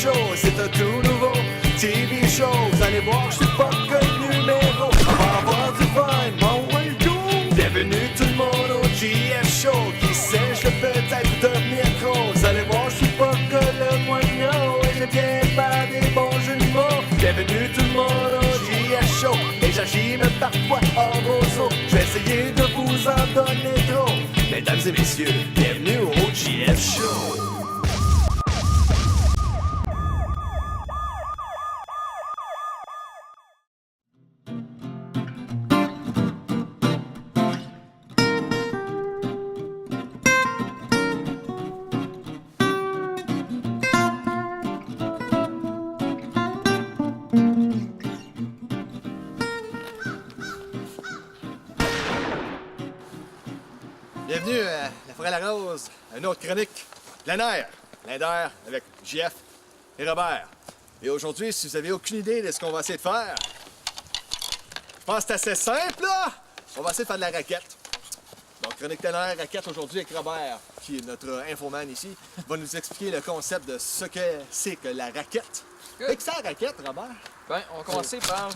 Show, c'est un tout nouveau TV show. Vous allez voir, je suis pas que le numéro. On va avoir du fun, bon welcome. Bienvenue tout le monde au JF Show. Qui sait, je peux peut-être devenir gros. Vous allez voir, je suis pas que le moignon. Et je viens faire des bons jeux de mots. Bienvenue tout le monde au JF Show. Et j'agis même parfois en roseau. Je vais essayer de vous en donner trop. Mesdames et messieurs, bienvenue au JF Show. Bienvenue à La Forêt à la Rose, à une autre chronique plein air, avec JF et Robert. Et aujourd'hui, si vous avez aucune idée de ce qu'on va essayer de faire, je pense que c'est assez simple, là! On va essayer de faire de la raquette. Donc, chronique plein air, raquette aujourd'hui avec Robert, qui est notre infoman ici, va nous expliquer le concept de ce que c'est que la raquette. Qu'est-ce que c'est la raquette, Robert? Ben, on va commencer par...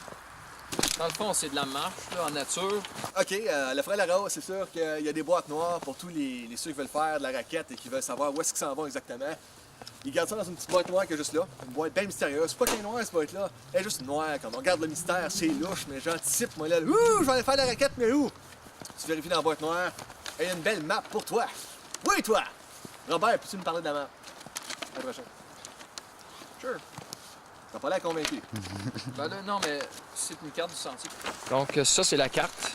Dans le fond, c'est de la marche, là, en nature. OK, La Forêt à la Rose, c'est sûr qu'il y a des boîtes noires pour tous ceux qui veulent faire de la raquette et qui veulent savoir où est-ce qu'ils s'en vont exactement. Ils gardent ça dans une petite boîte noire qui est juste là. Une boîte bien mystérieuse. C'est pas qu'elle est noire, cette boîte-là. Elle est juste noire. Quand on regarde le mystère, c'est louche, mais j'anticipe, moi, là. Ouh, je vais aller faire de la raquette, mais où? Tu vérifies dans la boîte noire. Et il y a une belle map pour toi. Oui, toi! Robert, peux-tu me parler de la map? À la prochaine. Sure. T'as pas l'air convaincu. Ben là, non, mais c'est une carte du sentier. Donc, ça, c'est la carte.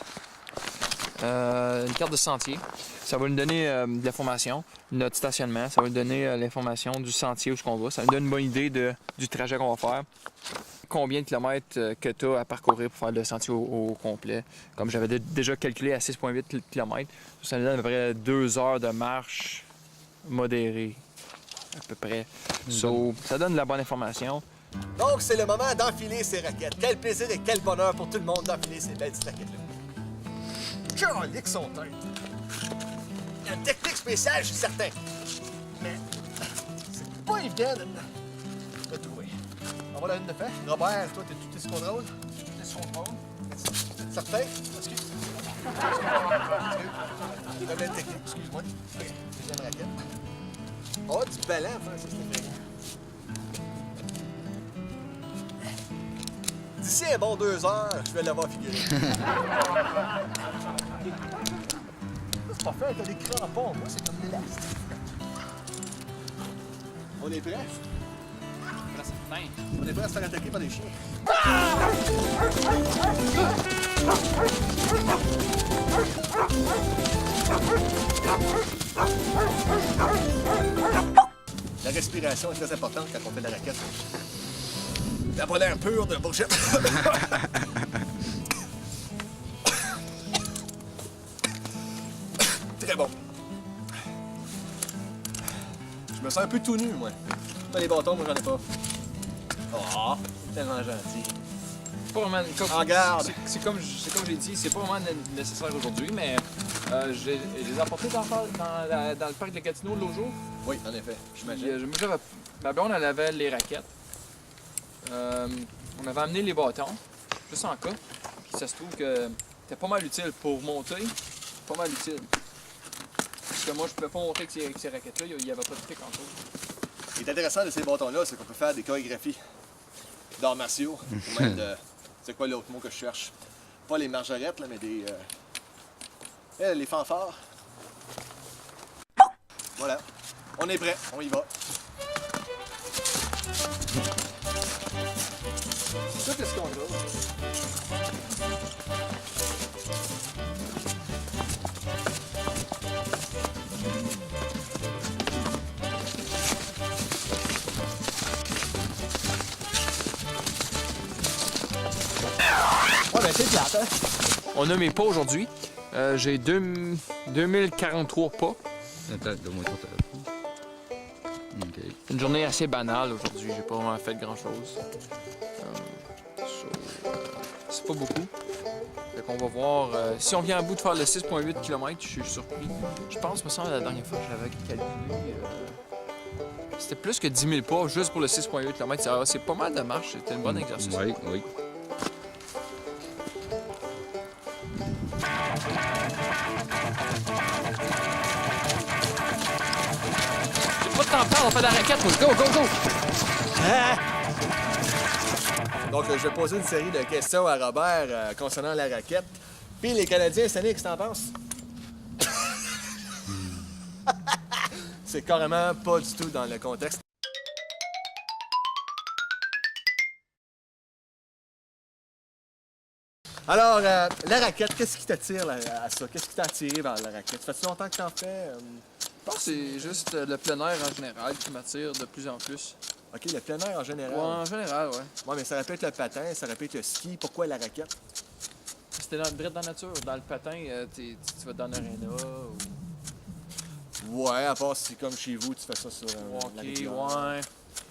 Une carte de sentier. Ça va nous donner de l'information, notre stationnement. Ça va nous donner l'information du sentier où on va. Ça nous donne une bonne idée du trajet qu'on va faire. Combien de kilomètres que tu as à parcourir pour faire le sentier au complet. Comme j'avais déjà calculé à 6,8 km, ça nous donne à peu près 2 heures de marche modérée, à peu près. Ça donne de la bonne information. Donc, c'est le moment d'enfiler ces raquettes. Quel plaisir et quel bonheur pour tout le monde d'enfiler ces belles petites raquettes-là. Calique son tête. Il y a une technique spéciale, je suis certain. Mais c'est pas évident de trouver. On va la une de fait. Robert, toi, t'es sous contrôle? T'es sous contrôle. Certain? Excuse. La belle technique, excuse-moi. OK, deuxième raquette. On a du ballon, enfin, ça, c'est fait. D'ici un bon 2 heures, je vais l'avoir figuré. C'est pas fait, t'as des crampons. Moi, c'est comme l'élastique. On est prêts? On est prêts à se faire attaquer par des chiens. La respiration est très importante quand on fait de la raquette. La pas l'air pure de bourgette. Très bon. Je me sens un peu tout nu, moi. Pas les bâtons, moi, j'en ai pas. Oh, tellement gentil. Pas vraiment... En garde. C'est comme j'ai dit, c'est pas vraiment nécessaire aujourd'hui, mais je les ai apportés dans le parc de Gatineau l'autre jour. Oui, en effet, j'imagine. Ma blonde, elle avait les raquettes. On avait amené les bâtons, juste en cas. Puis ça se trouve que c'était pas mal utile pour monter. Pas mal utile. Parce que moi, je pouvais pas monter avec ces raquettes-là, il n'y avait pas de trick en tout. Ce qui est intéressant de ces bâtons-là, c'est qu'on peut faire des chorégraphies d'arts martiaux. Ou même de... C'est quoi l'autre mot que je cherche? Pas les margerettes, là, mais des... les fanfares. Voilà. On est prêt, on y va. Ça, qu'est-ce qu'on a? Ouais, ben c'est plate, hein? On a mes pas aujourd'hui. J'ai 2043 pas. Attends, donne-moi ton téléphone. OK. Une journée assez banale aujourd'hui. J'ai pas vraiment fait grand-chose. C'est pas beaucoup. Fait qu'on va voir. Si on vient à bout de faire le 6,8 km, je suis surpris. Je pense, me semble, la dernière fois que je l'avais calculé, C'était plus que 10 000 pas juste pour le 6,8 km. C'est pas mal de marche. C'était un bon exercice. Oui, oui. J'ai pas de temps perdre, on fait de la raquette. Go, go, go! Donc, je vais poser une série de questions à Robert concernant la raquette. Puis les Canadiens, Stanley, qu'est-ce que t'en penses? C'est carrément pas du tout dans le contexte. Alors, la raquette, qu'est-ce qui t'attire à ça? Qu'est-ce qui t'a attiré vers la raquette? Ça fait longtemps que t'en fais? Je pense que c'est juste le plein air en général qui m'attire de plus en plus. OK, le plein air en général. Ouais, en général, ouais. Ouais, mais ça répète le patin, ça répète le ski. Pourquoi la raquette? C'était direct dans la nature. Dans le patin, tu vas dans l'aréna ou Ouais, à part si comme chez vous, tu fais ça sur la hockey, rivière. ouais.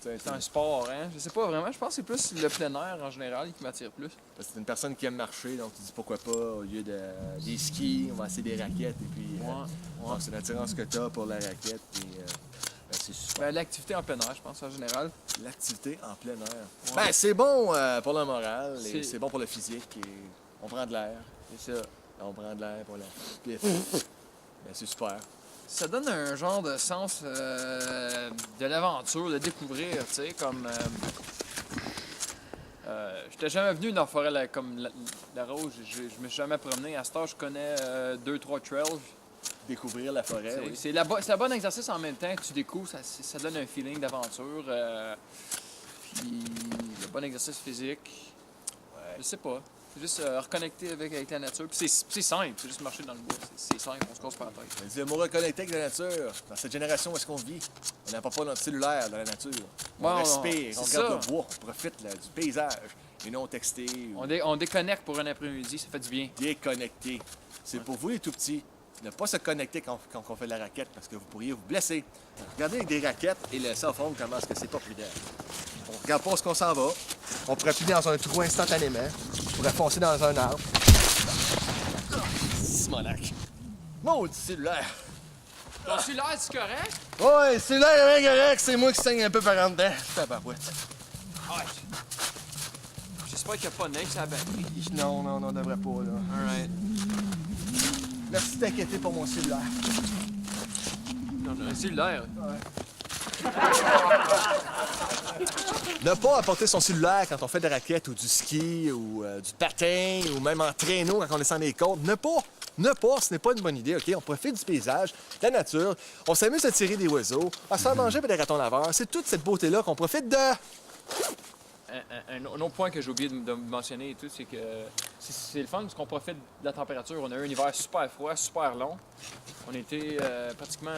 C'est C'est un sport, hein. Je sais pas vraiment. Je pense que c'est plus le plein air en général qui m'attire plus. Parce que t'es une personne qui aime marcher, donc tu dis pourquoi pas, au lieu des skis, on va essayer des raquettes. Et puis, donc, c'est l'attirance que t'as pour la raquette. Et, ben, c'est super. Ben, l'activité en plein air, je pense, en général. L'activité en plein air. Ouais. Ben, c'est bon pour le moral et C'est- c'est bon pour le physique. Et on prend de l'air. C'est ça. On prend de l'air pour la pif. Ben, c'est super. Ça donne un genre de sens de l'aventure, de découvrir, tu sais, comme... j'étais jamais venu dans la forêt comme la Rose, je me suis jamais promené. À ce temps, je connais 2-3 trails. Découvrir la forêt, oui. C'est un bon exercice en même temps que tu découvres, ça donne un feeling d'aventure. Puis, un bon exercice physique. Ouais. Je sais pas. C'est juste reconnecter avec la nature. Puis c'est simple, c'est juste marcher dans le bois. C'est simple, on se casse pas la tête. On dit le mot reconnecté avec la nature. Dans cette génération où est-ce qu'on vit, on n'a pas notre cellulaire dans la nature. On Ouais, respire, on c'est regarde ça. le bois, on profite là, du paysage. Et non texté ou On déconnecte pour un après-midi, ça fait du bien. déconnecté. C'est pour vous les tout petits. Ne pas se connecter quand on fait de la raquette parce que vous pourriez vous blesser. Regardez avec des raquettes et laisser au fond comment est-ce que c'est pas prudent. On regarde pas où est-ce qu'on s'en va. On pourrait plier dans un trou instantanément. On pourrait foncer dans un arbre. Simonac. Maudit cellulaire. Ton cellulaire, c'est correct? Ouais, cellulaire est bien correct. C'est moi qui saigne un peu par en dedans. Tabarouette. Ouais. J'espère qu'il n'y a pas de neige sur la batterie. Non, on devrait pas, là. Alright. Merci de t'inquiéter pour mon cellulaire. Non, j'ai un cellulaire. Ne pas apporter son cellulaire quand on fait de la raquette ou du ski ou du patin ou même en traîneau quand on descend les côtes. Ne pas, ce n'est pas une bonne idée, OK? On profite du paysage, de la nature, on s'amuse à tirer des oiseaux, à se faire manger par des ratons laveurs. C'est toute cette beauté-là qu'on profite de... Un autre point que j'ai oublié de mentionner et tout, c'est que c'est le fun parce qu'on profite de la température. On a eu un hiver super froid, super long. On était pratiquement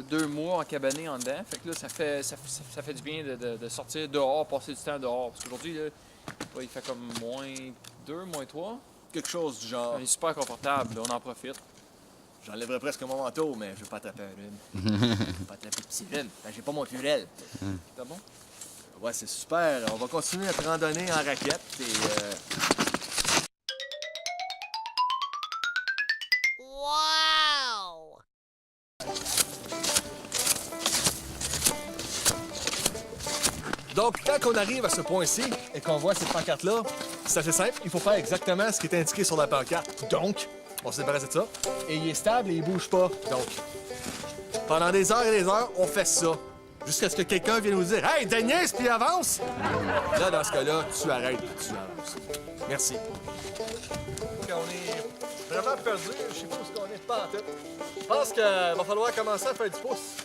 2 mois en cabané en dedans. Fait que là, ça fait du bien de sortir dehors, passer du temps dehors. Parce qu'aujourd'hui, là, il fait comme -2, -3. Quelque chose du genre. On est super confortable, là, on en profite. J'enlèverais presque mon manteau, mais je veux pas attraper un rhume. Je veux pas attraper un petit rhume. Ben, j'ai pas mon pluriel. C'est bon? Ouais, c'est super. On va continuer notre randonnée en raquette et... Wow! Donc, quand on arrive à ce point-ci et qu'on voit cette pancarte-là, c'est assez simple. Il faut faire exactement ce qui est indiqué sur la pancarte. Donc, on se débarrasse de ça. Et il est stable et il bouge pas. Donc, pendant des heures et des heures, on fait ça. Jusqu'à ce que quelqu'un vienne nous dire « Hey, Denis, puis avance! » Là, dans ce cas-là, tu arrêtes et tu avances. Merci. On est vraiment perdu. Je sais pas où on est, pas en tête. Je pense qu'il va falloir commencer à faire du pouce.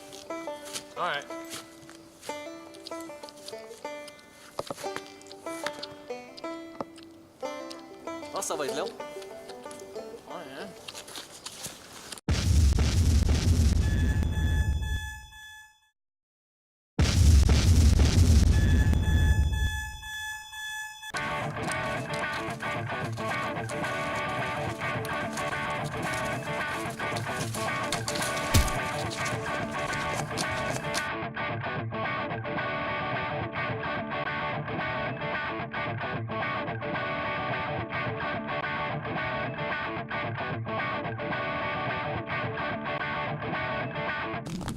Ouais. Je pense que ça va être long. Ouais, hein?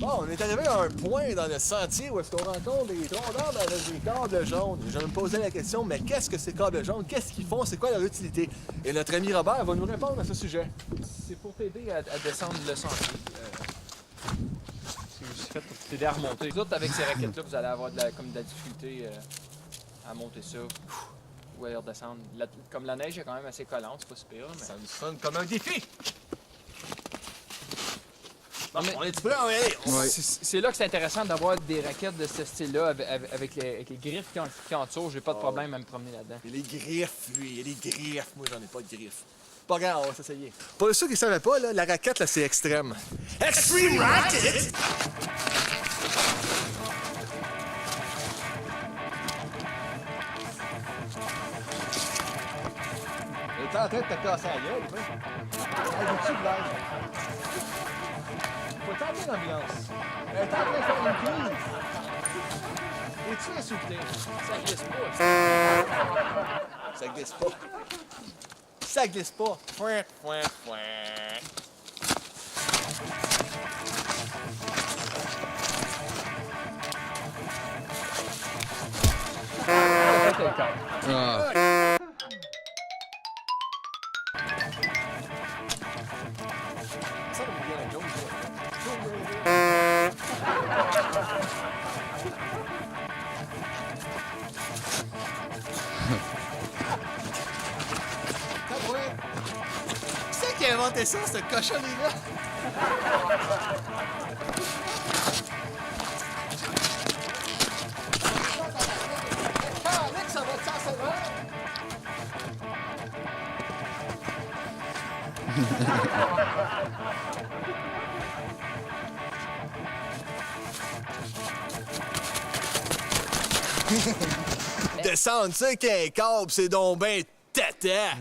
Bon, on est arrivé à un point dans le sentier où est-ce qu'on rencontre des troncs d'arbres avec des câbles jaunes. Je vais me poser la question, mais qu'est-ce que ces câbles jaunes? Qu'est-ce qu'ils font? C'est quoi leur utilité? Et notre ami Robert va nous répondre à ce sujet. C'est pour t'aider à descendre le sentier. C'est fait pour t'aider à remonter. Vous autres, avec ces raquettes-là, vous allez avoir comme de la difficulté à monter ça ou à les redescendre. Comme la neige est quand même assez collante, c'est pas super, mais... Ça nous sonne comme un défi! Non, mais On est prêts? On va y aller! Ouais. c'est là que c'est intéressant d'avoir des raquettes de ce style-là avec les griffes qui entourent. J'ai pas de problème à me promener là-dedans. Il y a les griffes, lui, il y a les griffes. Moi, j'en ai pas de griffes. Pas grave, on va s'essayer. Pour ceux qui ne savaient pas, là, la raquette, là, c'est extrême. Extreme Racket! Elle était en train de te casser la gueule, oui. Elle est-tu de l'air? Faut tenter l'ambiance. Elle est en train de faire une crise. Es-tu insulté? Ça glisse pas. Ça glisse pas. Ça glisse pas. Fouin, fouin, fouin. Ah. Ça me vient la joke, Qui c'est qui a inventé ça, cette cochonnerie-là? Alex, ça va te faire Descendre ça qu'un câble, c'est donc ben tata!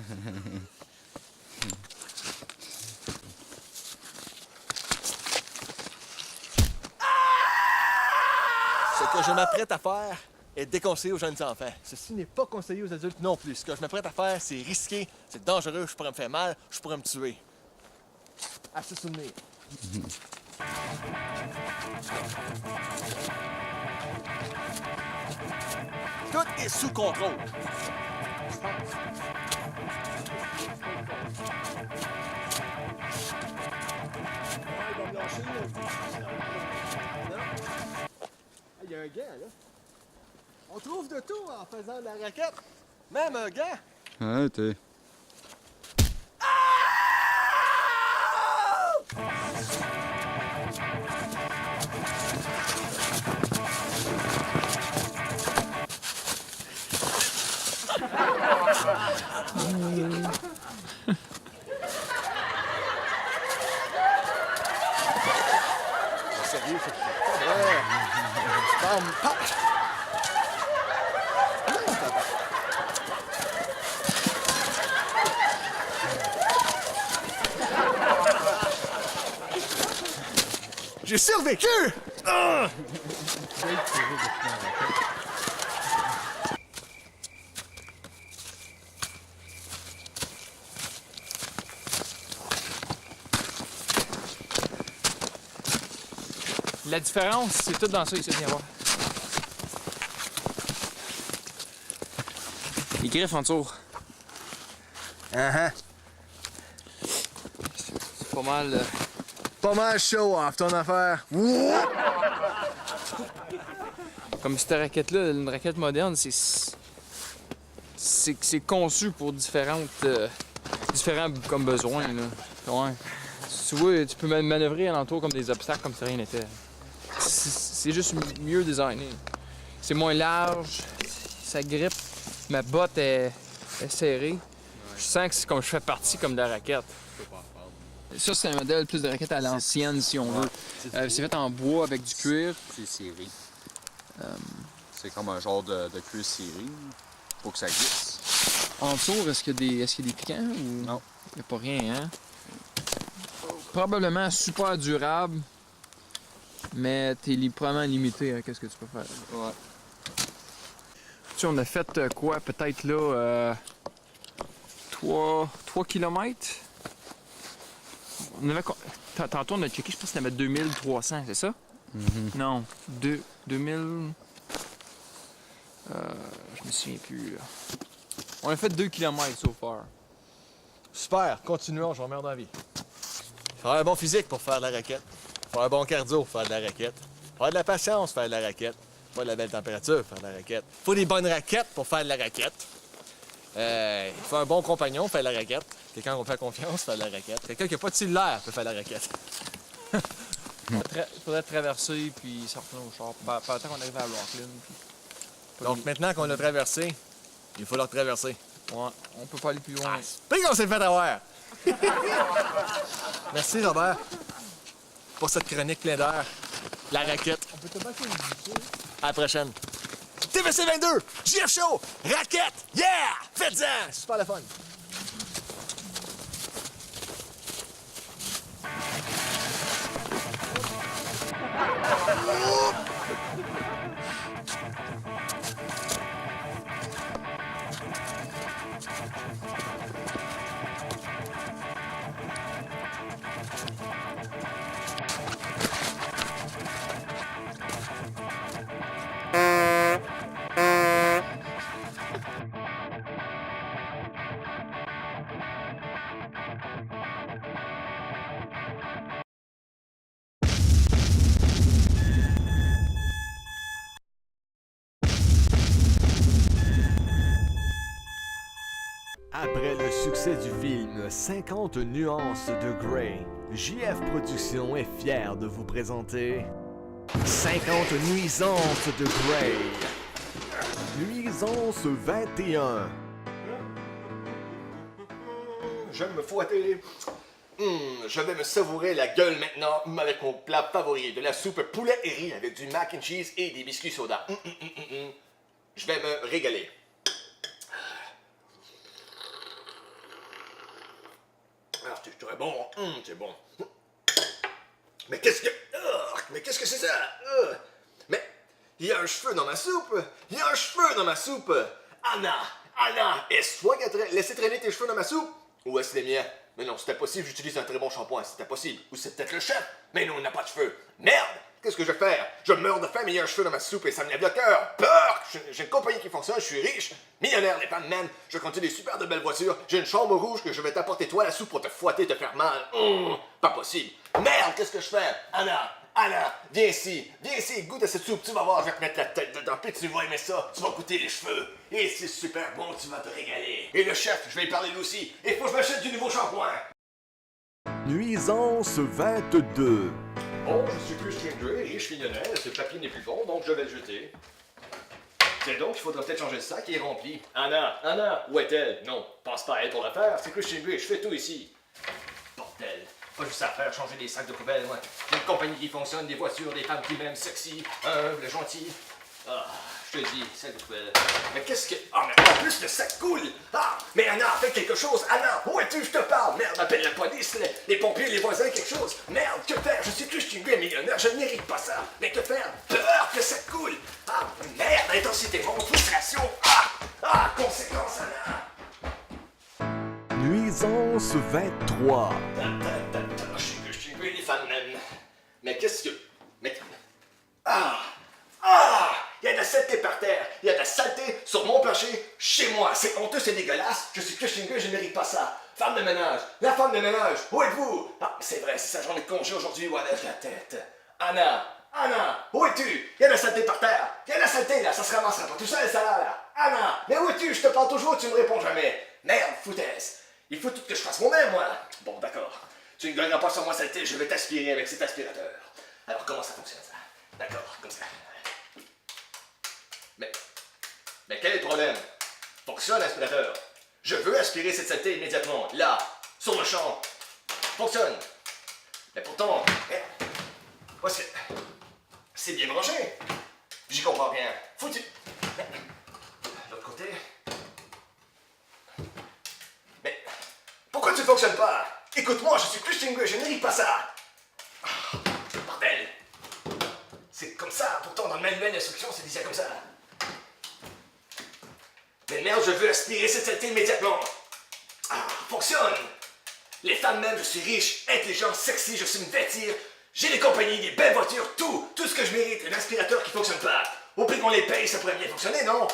Ce que je m'apprête à faire est déconseillé aux jeunes enfants. Ceci n'est pas conseillé aux adultes non plus. Ce que je m'apprête à faire, c'est risqué, c'est dangereux, je pourrais me faire mal, je pourrais me tuer. À se souvenir. Tout est sous contrôle. Il y a un gant, là. On trouve de tout en faisant de la raquette. Même un gant. Ah, t'es... Sérieux, c'est pas vrai. Bam, pop. J'ai survécu! Ah! La différence, c'est tout dans ça ici, viens voir. Les griffes en dessous. Uh-huh. C'est pas mal. Pas mal show-off, ton affaire. Comme cette raquette-là, une raquette moderne, c'est conçu pour différents comme besoins. Là. Ouais. Tu vois, tu peux manœuvrer alentour comme des obstacles comme si rien n'était. C'est juste mieux designé. C'est moins large, ça grippe, ma botte est serrée. Je sens que c'est comme je fais partie comme de la raquette. Ça, c'est un modèle plus de raquette à l'ancienne, si on veut. C'est fait en bois avec du cuir. C'est serré. C'est comme un genre de cuir serré pour que ça glisse. En dessous, est-ce qu'il y a des piquants ou... Non. Il n'y a pas rien, hein? Probablement super durable, mais t'es probablement limité à ce que tu peux faire. Ouais. Tu sais, on a fait quoi? Peut-être là 3 km? Tantôt, on a checké, je pense qu'on avait 2300, c'est ça? Non, 2000... je me souviens plus. On a fait 2 km so far. Super, continuons, je vais dans la vie. Faire un bon physique pour faire de la raquette. Faire un bon cardio pour faire de la raquette. Faire de la patience pour faire de la raquette. Faire de la belle température pour faire de la raquette. Faut des bonnes raquettes pour faire de la raquette. Il faut un bon compagnon pour faire de la raquette. Quelqu'un qu'on fait confiance pour faire de la raquette. Quelqu'un qui n'a pas de cellulaire peut faire de la raquette. Faudrait traverser puis sortir au char. Pas le temps qu'on arrive à Rockland. Donc maintenant qu'on l'a traversé, il faut le retraverser. Ouais, on peut pas aller plus loin. Puis qu'on s'est fait avoir! Merci Robert pour cette chronique pleine d'air. La raquette. On peut te battre une À la prochaine. TVC 22, JF Show, raquette, yeah! Faites-en! Super le fun. Après le succès du film 50 nuances de Grey, JF Productions est fier de vous présenter 50 nuisances de Grey. Nuisance 21. Je vais me fouetter. Je vais me savourer la gueule maintenant avec mon plat favori, de la soupe poulet et riz avec du mac and cheese et des biscuits soda. Je vais me régaler. Ah, c'est très bon. C'est bon. Mais qu'est-ce que... mais qu'est-ce que c'est ça? Mais il y a un cheveu dans ma soupe. Il y a un cheveu dans ma soupe. Anna, est-ce toi qui as laissé traîner tes cheveux dans ma soupe? Ou est-ce les miens? Mais non, c'était possible, j'utilise un très bon shampoing, c'était possible. Ou c'est peut-être le chef. Mais non, on n'a pas de cheveux. Merde! Qu'est-ce que je vais faire? Je meurs de faim, mais il y a un cheveu dans ma soupe et ça me lève le cœur. Peur! J'ai une compagnie qui fonctionne, je suis riche. Millionnaire, les femmes man. Je conduis des super de belles voitures. J'ai une chambre rouge que je vais t'apporter toi la soupe pour te fouetter, te faire mal. Pas possible. Merde, qu'est-ce que je fais? Anna, viens ici, goûte à cette soupe, tu vas voir, je vais te mettre la tête dedans, puis tu vas aimer ça, tu vas goûter les cheveux, et c'est super bon, tu vas te régaler. Et le chef, je vais lui parler lui aussi, il faut que je m'achète du nouveau shampoing. Nuisance 22. Bon, je suis plus Grey, riche millionnaire, ce papier n'est plus bon, donc je vais le jeter. C'est donc, il faudra peut-être changer le sac qui est rempli. Anna, où est-elle? Non, pense pas à elle pour la faire, c'est Christian Grey, je fais tout ici. Bordel. Pas juste à faire changer des sacs de poubelle, moi. J'ai une compagnie qui fonctionne, des voitures, des femmes qui m'aiment, sexy, humbles, gentilles. Ah, je te dis, sac de poubelle. Mais qu'est-ce que... Ah, mais en plus, le sac coule! Ah, mais Anna, fais quelque chose! Anna, où es-tu? Je te parle! Merde, appelle la police, les pompiers, les voisins, quelque chose! Merde, que faire? Je suis Christian Grey, millionnaire, je ne mérite pas ça! Mais que faire? Peur que ça coule! Ah, merde, intensité monte, frustration! Ah, conséquence, Anna! Nuisance 23. Je suis Christian Grey, les fans même. Mais qu'est-ce que... Mais... Il y a de la saleté par terre. Il y a de la saleté sur mon plancher, chez moi. C'est honteux, c'est dégueulasse. Je suis Christian Grey, je ne mérite pas ça. Femme de ménage, la femme de ménage, où êtes-vous? Ah, c'est vrai, c'est sa journée de congé aujourd'hui, où elle lève la tête. Anna, où es-tu? Il y a de la saleté par terre. Il y a de la saleté, là, ça se ramassera pas tout seul, ça là. Anna, mais où es-tu? Je te parle toujours, tu me réponds jamais. Merde, foutaise. Il faut tout que je fasse moi-même, moi. Bon, d'accord. Tu ne gagneras pas sur moi saleté, je vais t'aspirer avec cet aspirateur. Alors, comment ça fonctionne, ça? D'accord, comme ça. Mais quel est le problème? Fonctionne l'aspirateur. Je veux aspirer cette saleté immédiatement, là, sur le champ. Fonctionne. Mais pourtant, c'est bien branché. J'y comprends rien. Foutu. L'autre côté. Mais pourquoi tu ne fonctionnes pas? Écoute-moi, je suis Christian Grey, je ne mérite pas ça. Bordel. C'est comme ça, pourtant dans le manuel d'instruction, c'est déjà comme ça. Mais merde, je veux aspirer cette saleté immédiatement. Fonctionne. Les femmes même, je suis riche, intelligent, sexy, je sais me vêtir. J'ai des compagnies, des belles voitures, tout ce que je mérite, un aspirateur qui fonctionne pas. Au prix qu'on les paye, ça pourrait bien fonctionner, non?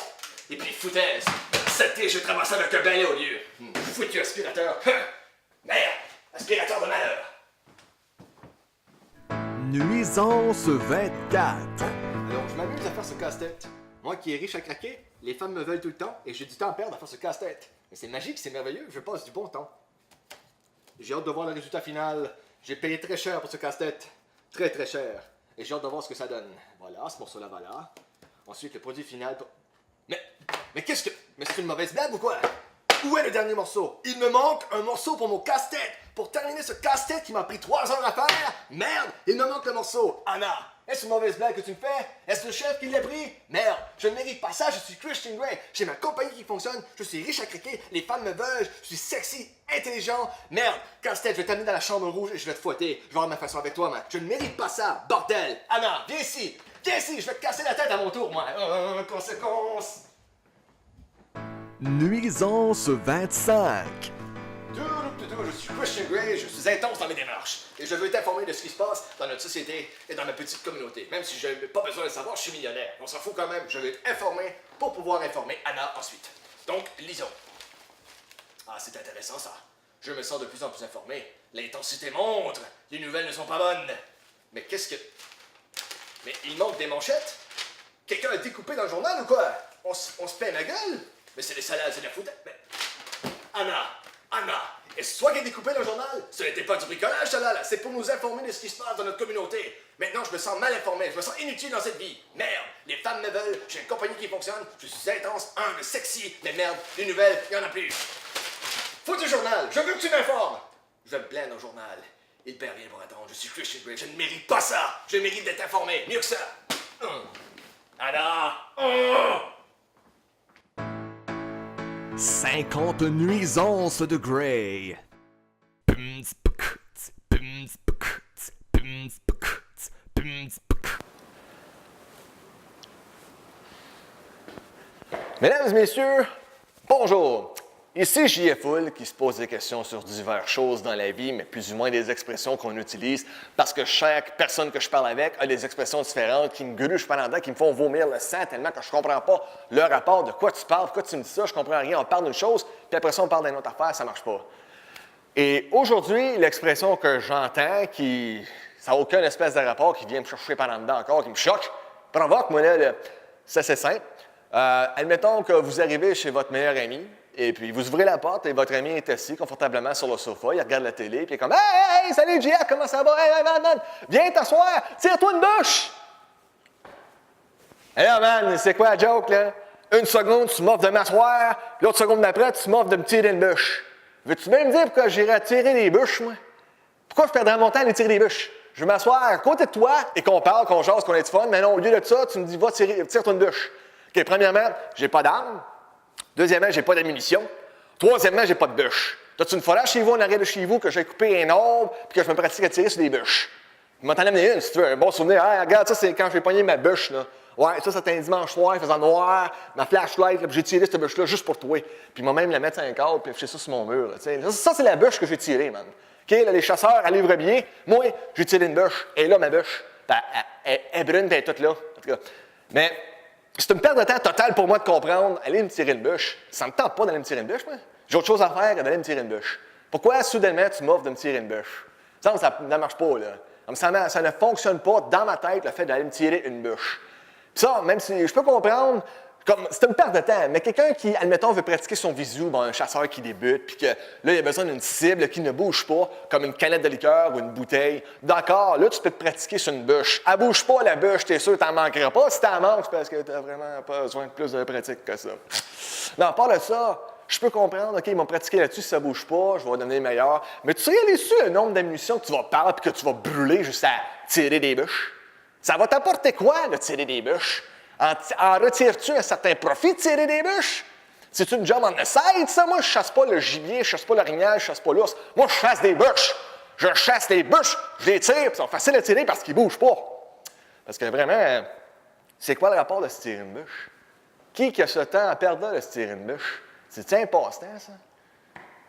Et puis, foutaise, saleté, je vais te ramasser avec un balai au lieu. Foutu aspirateur. Merde, aspirateur de malheur. Nuisance 24. Alors, je m'amuse à faire ce casse-tête. Moi qui est riche à craquer, les femmes me veulent tout le temps et j'ai du temps à perdre à faire ce casse-tête. Mais c'est magique, c'est merveilleux, je passe du bon temps. J'ai hâte de voir le résultat final. J'ai payé très cher pour ce casse-tête. Très très cher. Et j'ai hâte de voir ce que ça donne. Voilà, ce morceau-là, voilà. Ensuite, le produit final. Mais qu'est-ce que... Mais c'est une mauvaise blague ou quoi? Où est le dernier morceau? Il me manque un morceau pour mon casse-tête. Pour terminer ce casse-tête qui m'a pris 3 heures à faire. Merde, il me manque le morceau. Anna, est-ce une mauvaise blague que tu me fais? Est-ce le chef qui l'a pris? Merde, je ne mérite pas ça, je suis Christian Grey. J'ai ma compagnie qui fonctionne, je suis riche à craquer, les femmes me veulent, je suis sexy, intelligent. Merde, casse-tête, je vais t'amener dans la chambre rouge et je vais te fouetter. Je vais avoir ma façon avec toi, man. Je ne mérite pas ça, bordel. Anna, viens ici. Viens ici, je vais te casser la tête à mon tour, moi. Conséquence. Nuisance 25. Je suis Christian Grey, je suis intense dans mes démarches. Et je veux t'informer de ce qui se passe dans notre société et dans ma petite communauté. Même si je n'ai pas besoin de savoir, je suis millionnaire. On s'en fout quand même, je vais t'informer pour pouvoir informer Anna ensuite. Donc, lisons. Ah, c'est intéressant ça. Je me sens de plus en plus informé. L'intensité monte. Les nouvelles ne sont pas bonnes. Mais qu'est-ce que... Mais il manque des manchettes? Quelqu'un a découpé dans le journal ou quoi? On se paie ma gueule? Mais c'est des salades, c'est de la foutaise. Mais... Anna, est-ce toi qui as découpé le journal? Ce n'était pas du bricolage, ça là. C'est pour nous informer de ce qui se passe dans notre communauté. Maintenant, je me sens mal informé, je me sens inutile dans cette vie. Merde, les femmes me veulent, j'ai une compagnie qui fonctionne, je suis intense, humble, sexy, mais merde, les nouvelles, il n'y en a plus. Faut du journal, je veux que tu m'informes. Je me plains dans le journal. Il perd rien pour attendre, je suis Christian Grey, je ne mérite pas ça. Je mérite d'être informé, mieux que ça. Anna, 50 nuisances de Grey. Mesdames et messieurs, bonjour. Ici J.F. Hull qui se pose des questions sur diverses choses dans la vie, mais plus ou moins des expressions qu'on utilise parce que chaque personne que je parle avec a des expressions différentes qui me gruchent pendant qui me font vomir le sang tellement que je comprends pas le rapport de quoi tu parles, pourquoi tu me dis ça, je comprends rien, on parle d'une chose, puis après ça on parle d'une autre affaire, ça marche pas. Et aujourd'hui, l'expression que j'entends ça n'a aucun espèce de rapport qui vient me chercher pendant dedans encore, qui me choque, provoque, moi là, c'est assez simple. Admettons que vous arrivez chez votre meilleur ami, et puis vous ouvrez la porte et votre ami est assis confortablement sur le sofa, il regarde la télé, puis il est comme « Hey, salut Gia, comment ça va? Hey, man, viens t'asseoir, tire-toi une bûche! » Hé là, man, c'est quoi la joke, là? Une seconde, tu m'offres de m'asseoir, l'autre seconde d'après, tu m'offres de me tirer une bûche. Veux-tu même me dire pourquoi j'irais tirer des bûches, moi? Pourquoi je perdrais mon temps à aller tirer des bûches? Je veux m'asseoir à côté de toi et qu'on parle, qu'on jase, qu'on ait du fun, mais non, au lieu de ça, tu me dis « Va, tire-toi une bûche. » OK, premièrement, j'ai pas d'arme. Deuxièmement, j'ai pas d'ammunition. Troisièmement, j'ai pas de bûche. T'as-tu une forage chez vous, en arrière de chez vous, que j'ai coupé un arbre puis que je me pratique à tirer sur des bûches? Je m'en t'en amener une, si tu veux, un bon souvenir. Hey, regarde, ça, c'est quand j'ai pogné ma bûche, là. Ouais, ça, c'était un dimanche soir, il faisait noir, ma flashlight, puis j'ai tiré cette bûche-là juste pour toi. Puis moi même la mettre sur un cadre, puis afficher ça sur mon mur. Là, ça, c'est la bûche que j'ai tirée, man. OK, là, les chasseurs, à livre bien. Moi, j'ai tiré une bûche. Et là, ma bûche, elle est brune, puis elle est toute là. En tout cas. Mais c'est une perte de temps totale pour moi de comprendre. Aller me tirer une bûche. Ça me tente pas d'aller me tirer une bûche, moi. J'ai autre chose à faire que d'aller me tirer une bûche. Pourquoi, soudainement, tu m'offres de me tirer une bûche? Ça ne marche pas, là. Ça ne fonctionne pas dans ma tête, le fait d'aller me tirer une bûche. Ça, même si je peux comprendre, c'est une perte de temps, mais quelqu'un qui, admettons, veut pratiquer son visu, bon, un chasseur qui débute, puis que là, il a besoin d'une cible qui ne bouge pas, comme une canette de liqueur ou une bouteille, d'accord, là, tu peux te pratiquer sur une bûche. Elle bouge pas, la bûche, t'es sûr que t'en manqueras pas. Si t'en manques, c'est parce que t'as vraiment pas besoin de plus de pratique que ça. Mais à part de ça, je peux comprendre, OK, ils m'ont pratiqué là-dessus, si ça bouge pas, je vais devenir meilleur. Mais tu réalises-tu le nombre d'ammunitions que tu vas perdre et que tu vas brûler juste à tirer des bûches? Ça va t'apporter quoi, de tirer des bûches? En retires-tu un certain profit de tirer des bûches? C'est une job on the side, ça? Moi, je chasse pas le gibier, je chasse pas l'orignal, je chasse pas l'ours. Moi, je chasse des bûches. Je chasse les bûches, je les tire, puis ils sont faciles à tirer parce qu'ils bougent pas. Parce que vraiment, c'est quoi le rapport de se tirer une bûche? Qui a ce temps à perdre là de se tirer une bûche? C'est-tu un passe-temps, ça?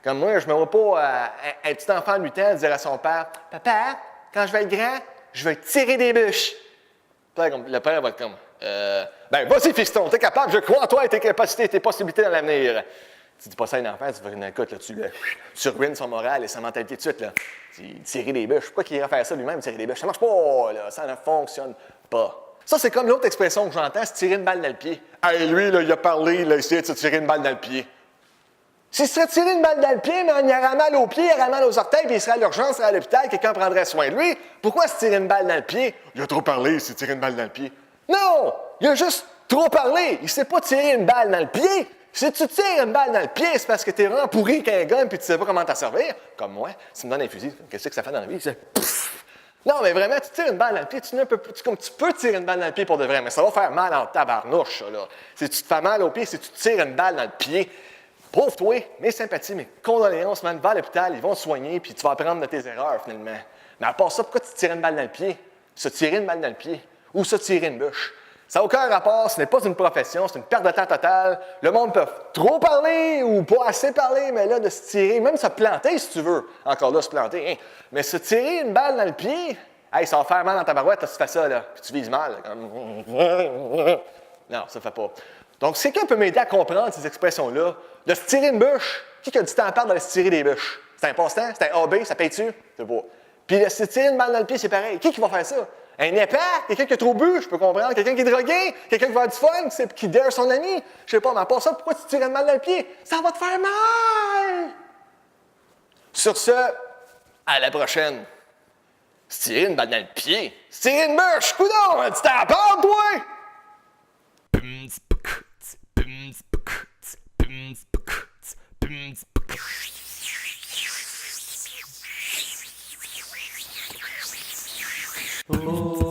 Comme moi, je me vois pas un petit enfant de 8 ans dire à son père « Papa, quand je vais être grand, je vais tirer des bûches. Le père va être comme, ben, vas-y, fiston, t'es capable, je crois en toi et tes capacités et tes possibilités dans l'avenir. Tu dis pas ça à un enfant, tu vas une écoute, là, tu ruines son moral et sa mentalité tout de suite, là. Tirer des bûches. Pourquoi qu'il irait faire ça lui-même, tirer des bûches? Ça marche pas, là, ça ne fonctionne pas. Ça, c'est comme l'autre expression que j'entends, c'est tirer une balle dans le pied. Hey, lui, là, il a parlé, il a essayé de se tirer une balle dans le pied. S'il se serait tiré une balle dans le pied, mais il aurait mal aux pieds, il aurait mal aux orteils, puis il serait à l'urgence, il serait à l'hôpital, quelqu'un prendrait soin de lui. Pourquoi se tirer une balle dans le pied? Il a trop parlé, il s'est tiré une balle dans le pied. Non! Il a juste trop parlé. Il sait pas tirer une balle dans le pied. Si tu tires une balle dans le pied, c'est parce que t'es vraiment pourri qu'un gun puis tu sais pas comment t'en servir. Comme moi, si tu me donnes un fusil, qu'est-ce que ça fait dans la vie? Non, mais vraiment, tu tires une balle dans le pied, tu peux tirer une balle dans le pied pour de vrai, mais ça va faire mal en tabarnouche, ça, là. Si tu te fais mal au pied, si tu tires une balle dans le pied, pauvre toi, mes sympathies, mes condoléances, man, va à l'hôpital, ils vont te soigner, puis tu vas apprendre de tes erreurs, finalement. Mais à part ça, pourquoi tu tires une balle dans le pied? Se tirer une balle dans le pied ou se tirer une bûche? Ça n'a aucun rapport, ce n'est pas une profession, c'est une perte de temps totale. Le monde peut trop parler ou pas assez parler, mais là, de se tirer, même se planter si tu veux. Encore là, se planter, hein. Mais se tirer une balle dans le pied, hey, ça va faire mal dans ta barouette, si tu fais ça, là, puis tu vises mal. Non, ça ne fait pas. Donc, c'est quelqu'un peut m'aider à comprendre ces expressions-là. De se tirer une bûche, qui a du temps à perdre d'aller se tirer des bûches? C'est un passe-temps? C'est un AB? Ça paye-tu? C'est pas. Puis de se tirer une balle dans le pied, c'est pareil. Qui va faire ça? Un épais? Quelqu'un qui a trop bu? Je peux comprendre. Quelqu'un qui est drogué? Quelqu'un qui va avoir du fun? Qui dare son ami? Je sais pas, mais à part ça, pourquoi tu tires une balle dans le pied? Ça va te faire mal! Sur ce, à la prochaine. Se tirer une balle dans le pied? Se tirer une bûche? Coudonc! Tu t'en parles, toi? Oh.